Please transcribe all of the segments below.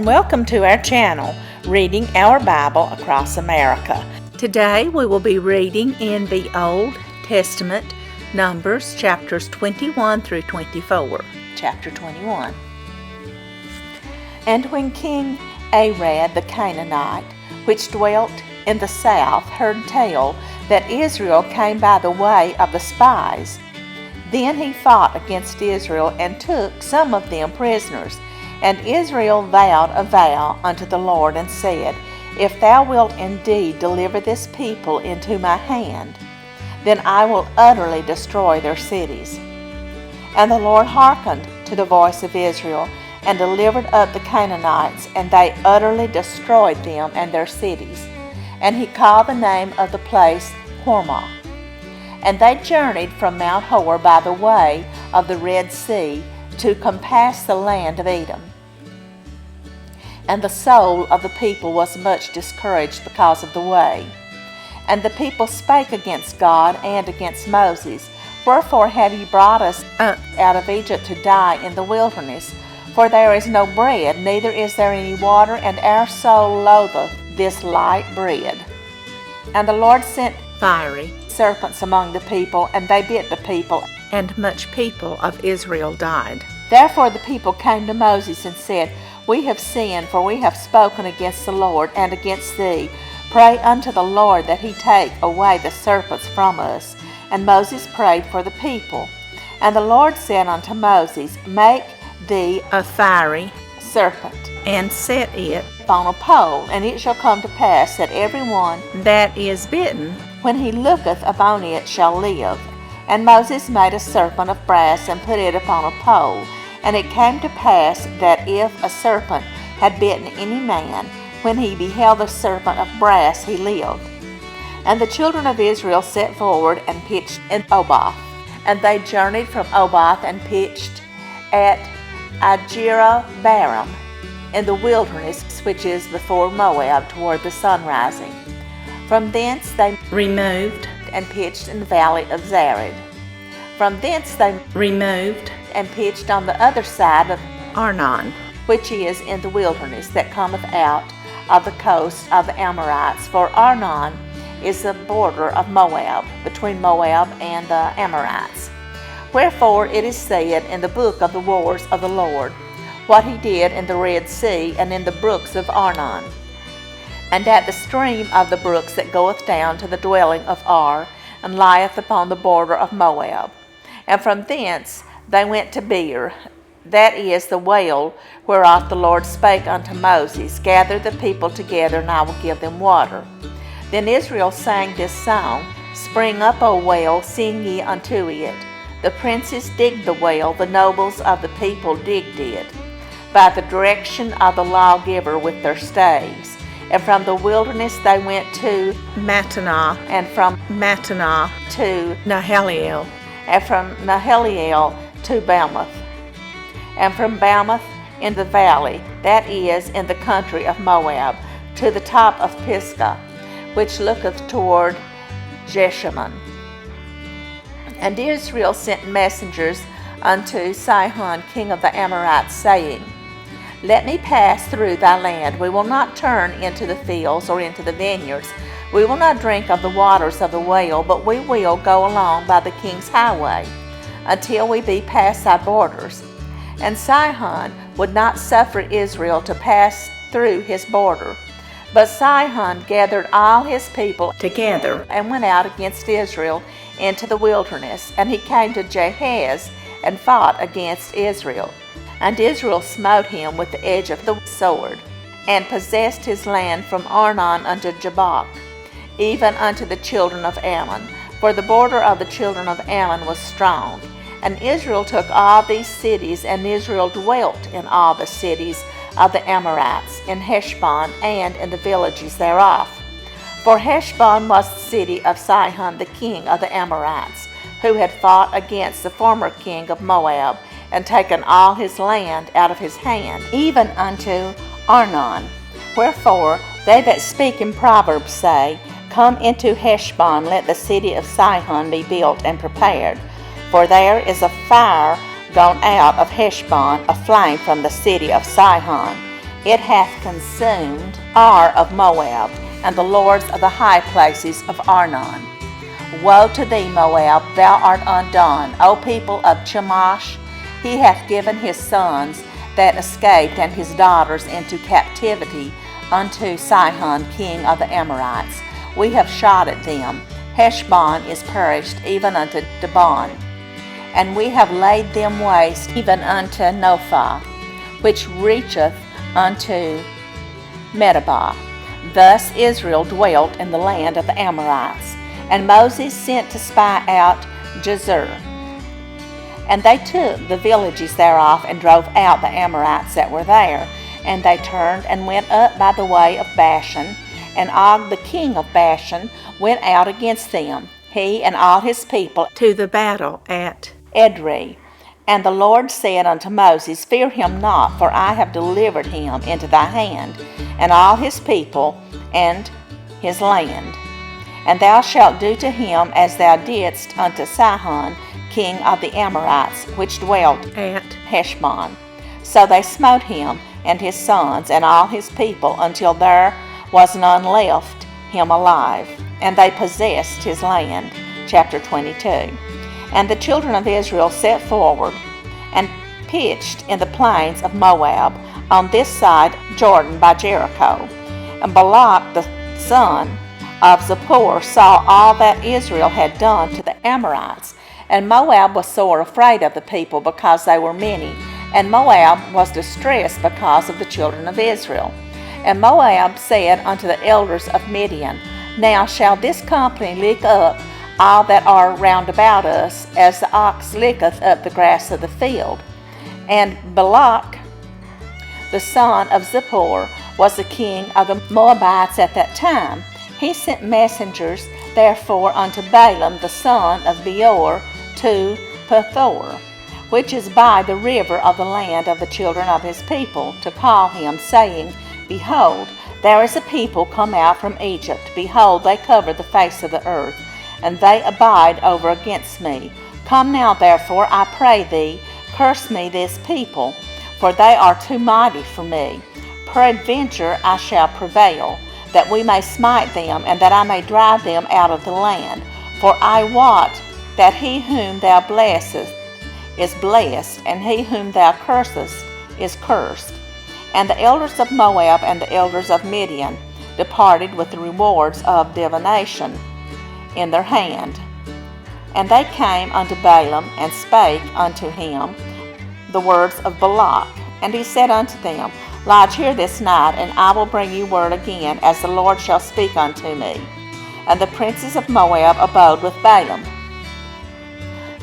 Welcome to our channel, Reading Our Bible Across America. Today we will be reading in the Old Testament, Numbers chapters 21 through 24. Chapter 21. And when King Arad the Canaanite, which dwelt in the south, heard tell that Israel came by the way of the spies, then he fought against Israel and took some of them prisoners. And Israel vowed a vow unto the Lord, and said, If thou wilt indeed deliver this people into my hand, then I will utterly destroy their cities. And the Lord hearkened to the voice of Israel, and delivered up the Canaanites, and they utterly destroyed them and their cities. And he called the name of the place Hormah. And they journeyed from Mount Hor by the way of the Red Sea, to compass the land of Edom. And the soul of the people was much discouraged because of the way. And the people spake against God and against Moses, Wherefore have ye brought us out of Egypt to die in the wilderness? For there is no bread, neither is there any water, and our soul loatheth this light bread. And the Lord sent fiery serpents among the people, and they bit the people, and much people of Israel died. Therefore the people came to Moses and said, We have sinned, for we have spoken against the Lord and against thee. Pray unto the Lord that he take away the serpents from us. And Moses prayed for the people. And the Lord said unto Moses, Make thee a fiery serpent, and set it on a pole, and it shall come to pass that every one that is bitten, when he looketh upon it, shall live. And Moses made a serpent of brass, and put it upon a pole. And it came to pass that if a serpent had bitten any man, when he beheld the serpent of brass, he lived. And the children of Israel set forward and pitched in Oboth. And they journeyed from Oboth and pitched at Ajerobaram in the wilderness, which is before Moab, toward the sun rising. From thence they removed and pitched in the valley of Zared. From thence they removed and pitched on the other side of Arnon, which is in the wilderness that cometh out of the coast of the Amorites. For Arnon is the border of Moab, between Moab and the Amorites. Wherefore it is said in the book of the wars of the Lord, what he did in the Red Sea and in the brooks of Arnon, and at the stream of the brooks that goeth down to the dwelling of Ar, and lieth upon the border of Moab. And from thence they went to Beer, that is the well whereof the Lord spake unto Moses, Gather the people together, and I will give them water. Then Israel sang this song, Spring up, O well, sing ye unto it. The princes digged the well, the nobles of the people digged it, by the direction of the lawgiver with their staves. And from the wilderness they went to Mattanah, and from Mattanah to Nahaliel, and from Nahaliel to Bamath, and from Bamath in the valley, that is, in the country of Moab, to the top of Pisgah, which looketh toward Jeshimon. And Israel sent messengers unto Sihon king of the Amorites, saying, Let me pass through thy land. We will not turn into the fields or into the vineyards. We will not drink of the waters of the well, but we will go along by the king's highway, until we be past thy borders. And Sihon would not suffer Israel to pass through his border. But Sihon gathered all his people together, and went out against Israel into the wilderness. And he came to Jahaz, and fought against Israel. And Israel smote him with the edge of the sword, and possessed his land from Arnon unto Jabbok, even unto the children of Ammon. For the border of the children of Ammon was strong. And Israel took all these cities, and Israel dwelt in all the cities of the Amorites, in Heshbon, and in the villages thereof. For Heshbon was the city of Sihon the king of the Amorites, who had fought against the former king of Moab, and taken all his land out of his hand, even unto Arnon. Wherefore they that speak in Proverbs say, Come into Heshbon, let the city of Sihon be built and prepared. For there is a fire gone out of Heshbon, a flame from the city of Sihon. It hath consumed Ar of Moab, and the lords of the high places of Arnon. Woe to thee, Moab, thou art undone, O people of Chemosh! He hath given his sons that escaped and his daughters into captivity unto Sihon, king of the Amorites. We have shot at them. Heshbon is perished even unto Dibon. And we have laid them waste even unto Nophah, which reacheth unto Medeba. Thus Israel dwelt in the land of the Amorites. And Moses sent to spy out Jazer. And they took the villages thereof, and drove out the Amorites that were there. And they turned and went up by the way of Bashan. And Og the king of Bashan went out against them, he and all his people, to the battle at Edrei. And the Lord said unto Moses, Fear him not, for I have delivered him into thy hand, and all his people, and his land. And thou shalt do to him as thou didst unto Sihon, king of the Amorites, which dwelt at Heshbon. So they smote him, and his sons, and all his people, until there was none left him alive. And they possessed his land. Chapter 22. And the children of Israel set forward, and pitched in the plains of Moab, on this side Jordan by Jericho. And Balak the son of Zippor saw all that Israel had done to the Amorites. And Moab was sore afraid of the people, because they were many. And Moab was distressed because of the children of Israel. And Moab said unto the elders of Midian, Now shall this company lick up all that are round about us, as the ox licketh up the grass of the field. And Balak, the son of Zippor, was the king of the Moabites at that time. He sent messengers therefore unto Balaam the son of Beor to Pethor, which is by the river of the land of the children of his people, to call him, saying, Behold, there is a people come out from Egypt. Behold, they cover the face of the earth, and they abide over against me. Come now, therefore, I pray thee, curse me this people, for they are too mighty for me. Peradventure I shall prevail, that we may smite them, and that I may drive them out of the land. For I wot that he whom thou blessest is blessed, and he whom thou cursest is cursed. And the elders of Moab and the elders of Midian departed with the rewards of divination in their hand. And they came unto Balaam, and spake unto him the words of Balak. And he said unto them, Lodge here this night, and I will bring you word again, as the Lord shall speak unto me. And the princes of Moab abode with Balaam.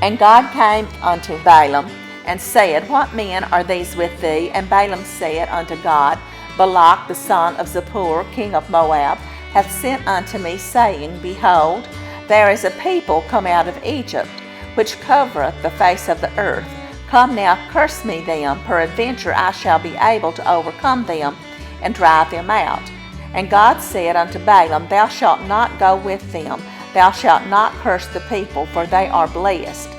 And God came unto Balaam, and said, What men are these with thee? And Balaam said unto God, Balak the son of Zippor, king of Moab, hath sent unto me, saying, Behold, there is a people come out of Egypt, which covereth the face of the earth. Come now, curse me them, peradventure I shall be able to overcome them, and drive them out. And God said unto Balaam, Thou shalt not go with them, thou shalt not curse the people, for they are blessed.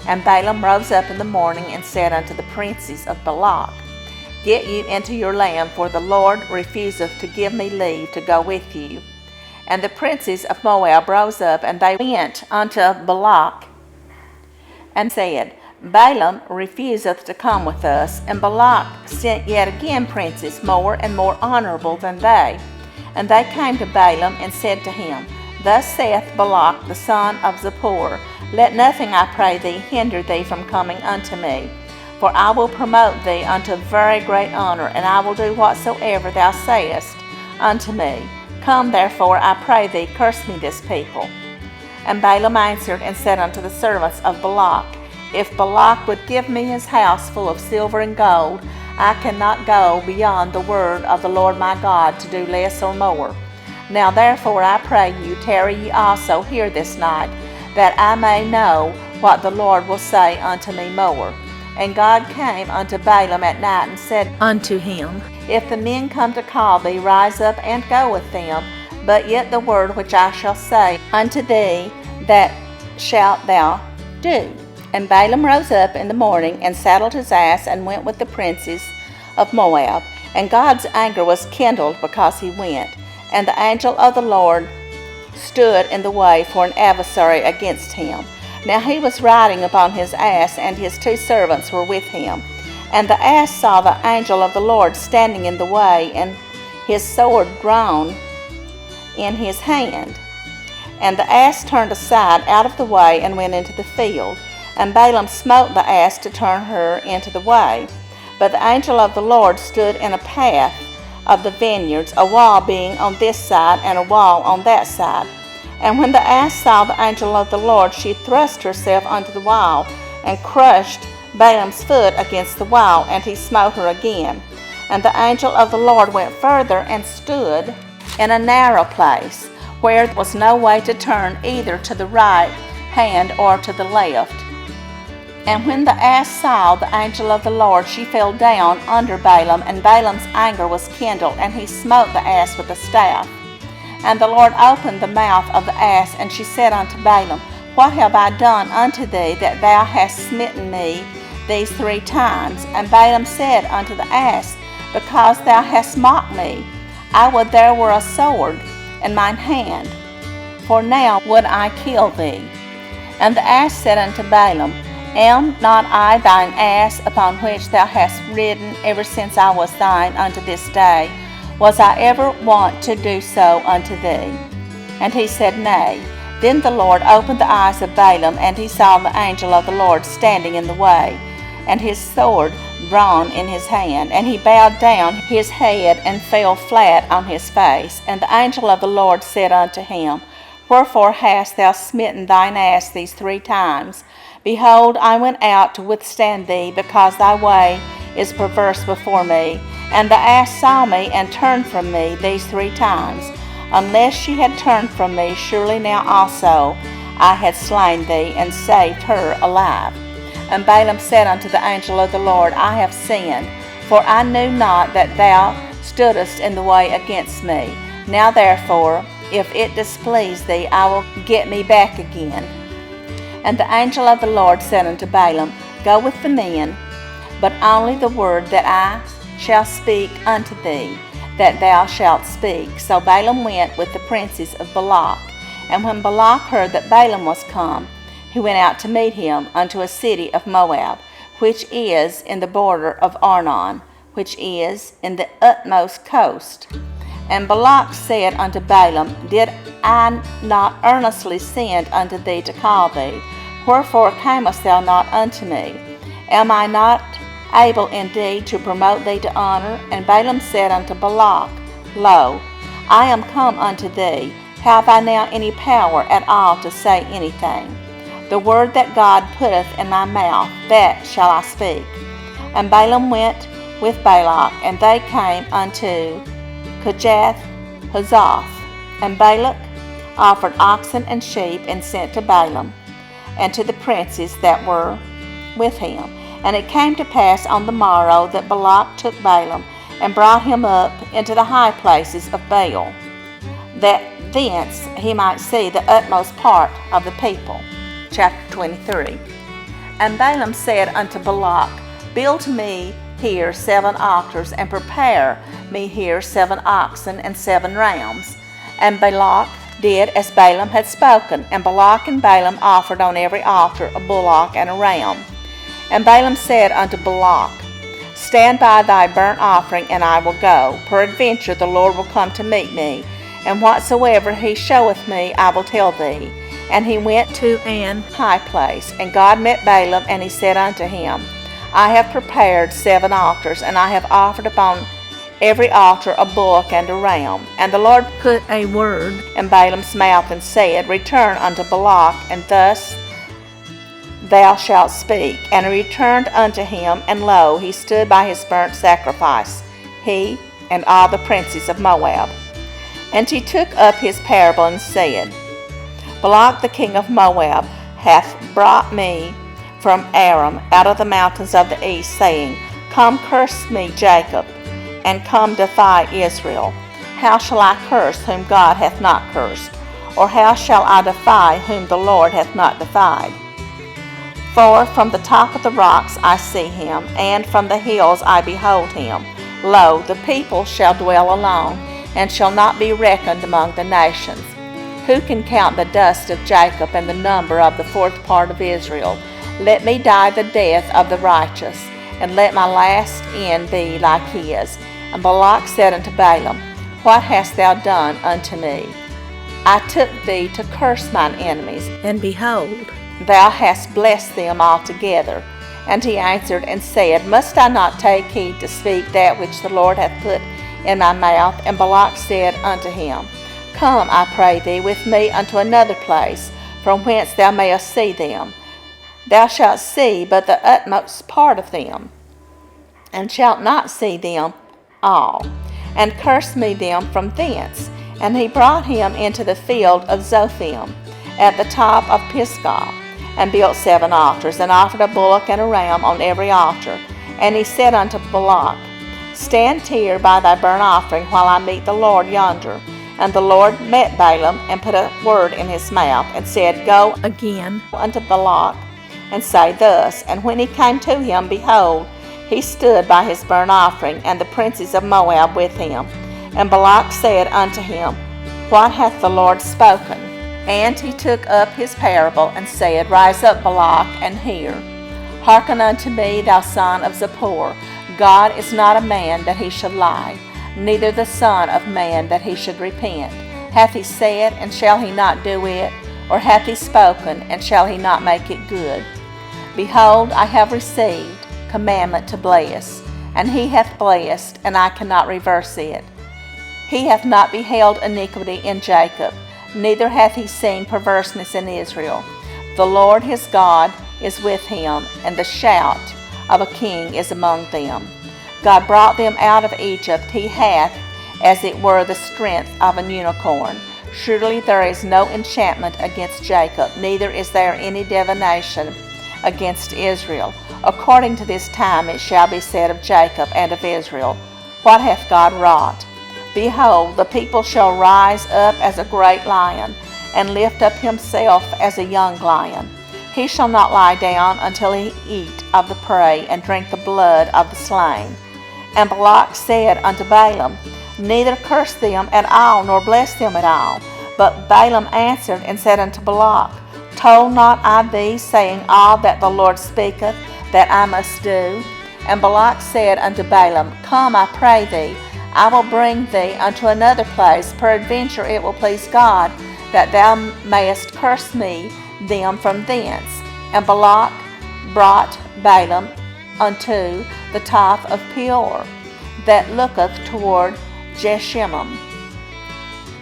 And Balaam rose up in the morning, and said unto the princes of Balak, Get you into your land, for the Lord refuseth to give me leave to go with you. And the princes of Moab rose up, and they went unto Balak, and said, Balaam refuseth to come with us. And Balak sent yet again princes more and more honorable than they. And they came to Balaam, and said to him, Thus saith Balak the son of Zippor, Let nothing, I pray thee, hinder thee from coming unto me. For I will promote thee unto very great honor, and I will do whatsoever thou sayest unto me. Come therefore, I pray thee, curse me this people. And Balaam answered and said unto the servants of Balak, If Balak would give me his house full of silver and gold, I cannot go beyond the word of the Lord my God to do less or more. Now therefore I pray you, tarry ye also here this night, that I may know what the Lord will say unto me more. And God came unto Balaam at night, and said unto him, If the men come to call thee, rise up and go with them. But yet the word which I shall say unto thee, that shalt thou do. And Balaam rose up in the morning, and saddled his ass, and went with the princes of Moab. And God's anger was kindled because he went, and the angel of the Lord stood in the way for an adversary against him. Now he was riding upon his ass, and his 2 servants were with him. And the ass saw the angel of the Lord standing in the way, and his sword drawn in his hand. And the ass turned aside out of the way and went into the field. And Balaam smote the ass to turn her into the way. But the angel of the Lord stood in a path of the vineyards, a wall being on this side and a wall on that side. And when the ass saw the angel of the Lord, she thrust herself onto the wall and crushed Balaam's foot against the wall, and he smote her again. And the angel of the Lord went further and stood in a narrow place, where there was no way to turn either to the right hand or to the left. And when the ass saw the angel of the Lord, she fell down under Balaam, and Balaam's anger was kindled, and he smote the ass with a staff. And the Lord opened the mouth of the ass, and she said unto Balaam, What have I done unto thee, that thou hast smitten me these 3 times? And Balaam said unto the ass, Because thou hast mocked me, I would there were a sword in mine hand, for now would I kill thee. And the ass said unto Balaam, Am not I thine ass, upon which thou hast ridden ever since I was thine unto this day? Was I ever wont to do so unto thee? And he said, Nay. Then the Lord opened the eyes of Balaam, and he saw the angel of the Lord standing in the way, and his sword drawn in his hand. And he bowed down his head and fell flat on his face. And the angel of the Lord said unto him, Wherefore hast thou smitten thine ass these 3 times? Behold, I went out to withstand thee, because thy way is perverse before me. And the ass saw me and turned from me these 3 times. Unless she had turned from me, surely now also I had slain thee, and saved her alive. And Balaam said unto the angel of the Lord, I have sinned, for I knew not that thou stoodest in the way against me. Now therefore, if it displease thee, I will get me back again. And the angel of the Lord said unto Balaam, Go with the men, but only the word that I shall speak unto thee, that thou shalt speak. So Balaam went with the princes of Balak. And when Balak heard that Balaam was come, he went out to meet him unto a city of Moab, which is in the border of Arnon, which is in the utmost coast. And Balak said unto Balaam, Did I not earnestly send unto thee to call thee? Wherefore camest thou not unto me? Am I not able indeed to promote thee to honor? And Balaam said unto Balak, Lo, I am come unto thee. Have I now any power at all to say anything? The word that God putteth in my mouth, that shall I speak. And Balaam went with Balak, and they came unto Kirjath-Huzoth. And Balak offered oxen and sheep, and sent to Balaam, and to the princes that were with him. And it came to pass on the morrow that Balak took Balaam, and brought him up into the high places of Baal, that thence he might see the utmost part of the people. Chapter 23. And Balaam said unto Balak, Build me here 7 altars, and prepare me here 7 oxen and 7 rams. And Balak did as Balaam had spoken, and Balak and Balaam offered on every altar a bullock and a ram. And Balaam said unto Balak, Stand by thy burnt offering, and I will go. Peradventure the Lord will come to meet me, and whatsoever he showeth me I will tell thee. And he went to an high place, and God met Balaam, and he said unto him, I have prepared 7 altars, and I have offered upon every altar a bullock and a ram. And the Lord put a word in Balaam's mouth, and said, Return unto Balak, and thus thou shalt speak. And he returned unto him, and lo, he stood by his burnt sacrifice, he and all the princes of Moab. And he took up his parable, and said, Balak the king of Moab hath brought me from Aram out of the mountains of the east, saying, Come curse me, Jacob, and come defy Israel. How shall I curse whom God hath not cursed? Or how shall I defy whom the Lord hath not defied? For from the top of the rocks I see him, and from the hills I behold him. Lo, the people shall dwell alone, and shall not be reckoned among the nations. Who can count the dust of Jacob and the number of the fourth part of Israel? Let me die the death of the righteous, and let my last end be like his. And Balak said unto Balaam, What hast thou done unto me? I took thee to curse mine enemies, and behold, thou hast blessed them altogether. And he answered and said, Must I not take heed to speak that which the Lord hath put in my mouth? And Balak said unto him, Come, I pray thee, with me unto another place, from whence thou mayest see them. Thou shalt see but the utmost part of them, and shalt not see them all, and curse me them from thence. And he brought him into the field of Zophim, at the top of Pisgah, and built 7 altars, and offered a bullock and a ram on every altar. And he said unto Balak, Stand here by thy burnt offering, while I meet the Lord yonder. And the Lord met Balaam, and put a word in his mouth, and said, Go again unto Balak, and say thus. And when he came to him, behold, he stood by his burnt offering, and the princes of Moab with him. And Balak said unto him, What hath the Lord spoken? And he took up his parable, and said, Rise up, Balak, and hear. Hearken unto me, thou son of Zippor. God is not a man that he should lie, neither the son of man that he should repent. Hath he said, and shall he not do it? Or hath he spoken, and shall he not make it good? Behold, I have received commandment to bless, and he hath blessed, and I cannot reverse it. He hath not beheld iniquity in Jacob, neither hath he seen perverseness in Israel. The Lord his God is with him, and the shout of a king is among them. God brought them out of Egypt. He hath, as it were, the strength of an unicorn. Surely there is no enchantment against Jacob, neither is there any divination against Israel. According to this time it shall be said of Jacob and of Israel, What hath God wrought? Behold, the people shall rise up as a great lion, and lift up himself as a young lion. He shall not lie down until he eat of the prey, and drink the blood of the slain. And Balak said unto Balaam, Neither curse them at all, nor bless them at all. But Balaam answered and said unto Balak, Told not I thee, saying, All that the Lord speaketh, that I must do? And Balak said unto Balaam, Come, I pray thee, I will bring thee unto another place. Peradventure it will please God, that thou mayest curse me them from thence. And Balak brought Balaam unto the top of Peor, that looketh toward Jeshimon.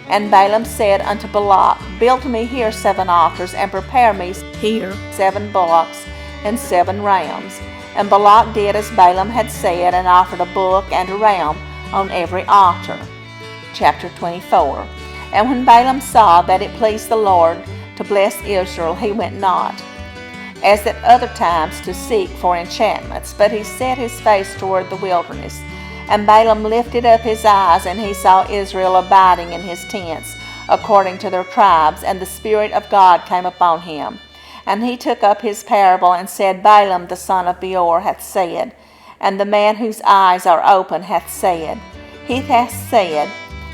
And Balaam said unto Balak, Build me here 7 altars, and prepare me here 7 bullocks and 7 rams. And Balak did as Balaam had said, and offered a bullock and a ram on every altar. Chapter 24. And when Balaam saw that it pleased the Lord to bless Israel, he went not, as at other times, to seek for enchantments, but he set his face toward the wilderness. And Balaam lifted up his eyes, and he saw Israel abiding in his tents, according to their tribes, and the Spirit of God came upon him. And he took up his parable, and said, Balaam the son of Beor hath said, and the man whose eyes are open hath said, He hath said,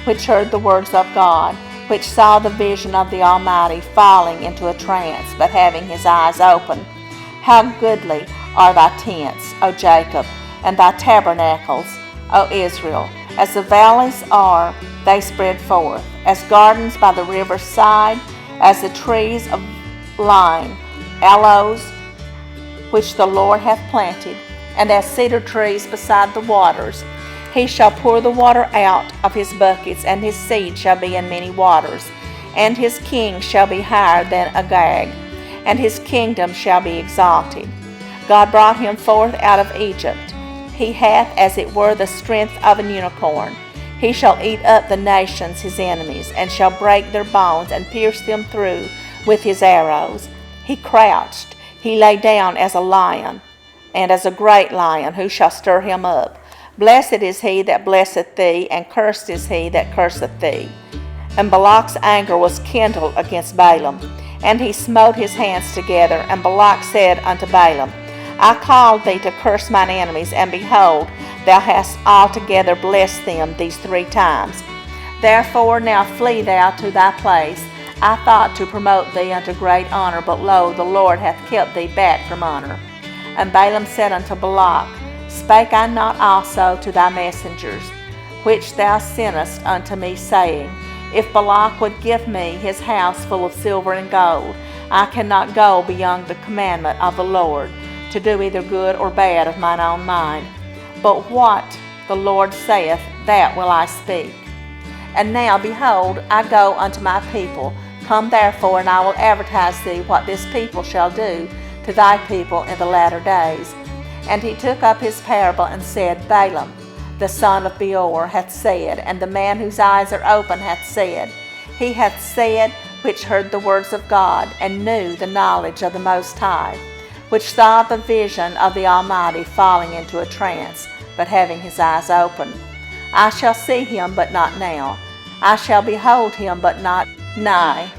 which heard the words of God, which saw the vision of the Almighty, falling into a trance, but having his eyes open. How goodly are thy tents, O Jacob, and thy tabernacles, O Israel. As the valleys are, they spread forth, as gardens by the river's side, as the trees of line, aloes, which the Lord hath planted, and as cedar trees beside the waters. He shall pour the water out of his buckets, and his seed shall be in many waters. And his king shall be higher than Agag, and his kingdom shall be exalted. God brought him forth out of Egypt. He hath, as it were, the strength of an unicorn. He shall eat up the nations his enemies, and shall break their bones, and pierce them through with his arrows. He crouched, he lay down as a lion, and as a great lion, who shall stir him up? Blessed is he that blesseth thee, and cursed is he that curseth thee. And Balak's anger was kindled against Balaam, and he smote his hands together. And Balak said unto Balaam, I called thee to curse mine enemies, and behold, thou hast altogether blessed them these 3 times. Therefore now flee thou to thy place. I thought to promote thee unto great honor, but lo, the Lord hath kept thee back from honor. And Balaam said unto Balak, Spake I not also to thy messengers, which thou sentest unto me, saying, If Balak would give me his house full of silver and gold, I cannot go beyond the commandment of the Lord, to do either good or bad of mine own mind. But what the Lord saith, that will I speak. And now, behold, I go unto my people. Come therefore, and I will advertise thee what this people shall do to thy people in the latter days. And he took up his parable and said, Balaam, the son of Beor, hath said, and the man whose eyes are open hath said, he hath said, which heard the words of God, and knew the knowledge of the Most High, which saw the vision of the Almighty falling into a trance, but having his eyes open. I shall see him, but not now. I shall behold him, but not nigh.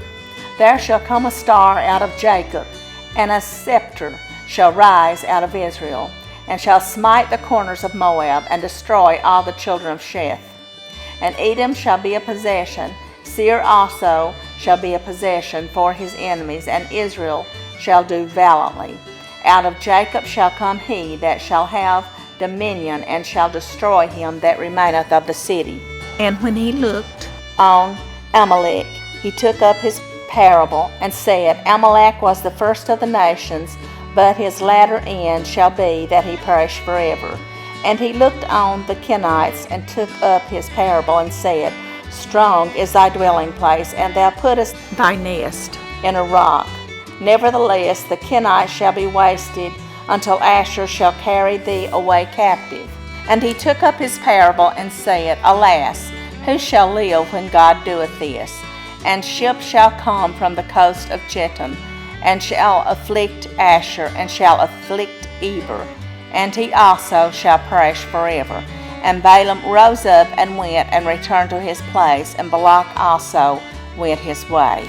There shall come a star out of Jacob, and a scepter shall rise out of Israel, and shall smite the corners of Moab, and destroy all the children of Sheth. And Edom shall be a possession, Seir also shall be a possession for his enemies, and Israel shall do valiantly. Out of Jacob shall come he that shall have dominion, and shall destroy him that remaineth of the city. And when he looked on Amalek, he took up his parable, and said, Amalek was the first of the nations, but his latter end shall be that he perish forever. And he looked on the Kenites, and took up his parable, and said, Strong is thy dwelling place, and thou puttest thy nest in a rock. Nevertheless, the Kenites shall be wasted, until Asher shall carry thee away captive. And he took up his parable, and said, Alas, who shall live when God doeth this? And ships shall come from the coast of Chetam, and shall afflict Asher, and shall afflict Eber, and he also shall perish forever. And Balaam rose up and went, and returned to his place, and Balak also went his way.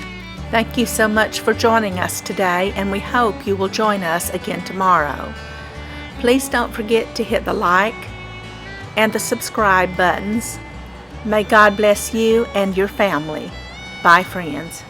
Thank you so much for joining us today, and we hope you will join us again tomorrow. Please don't forget to hit the like and the subscribe buttons. May God bless you and your family. Bye, friends.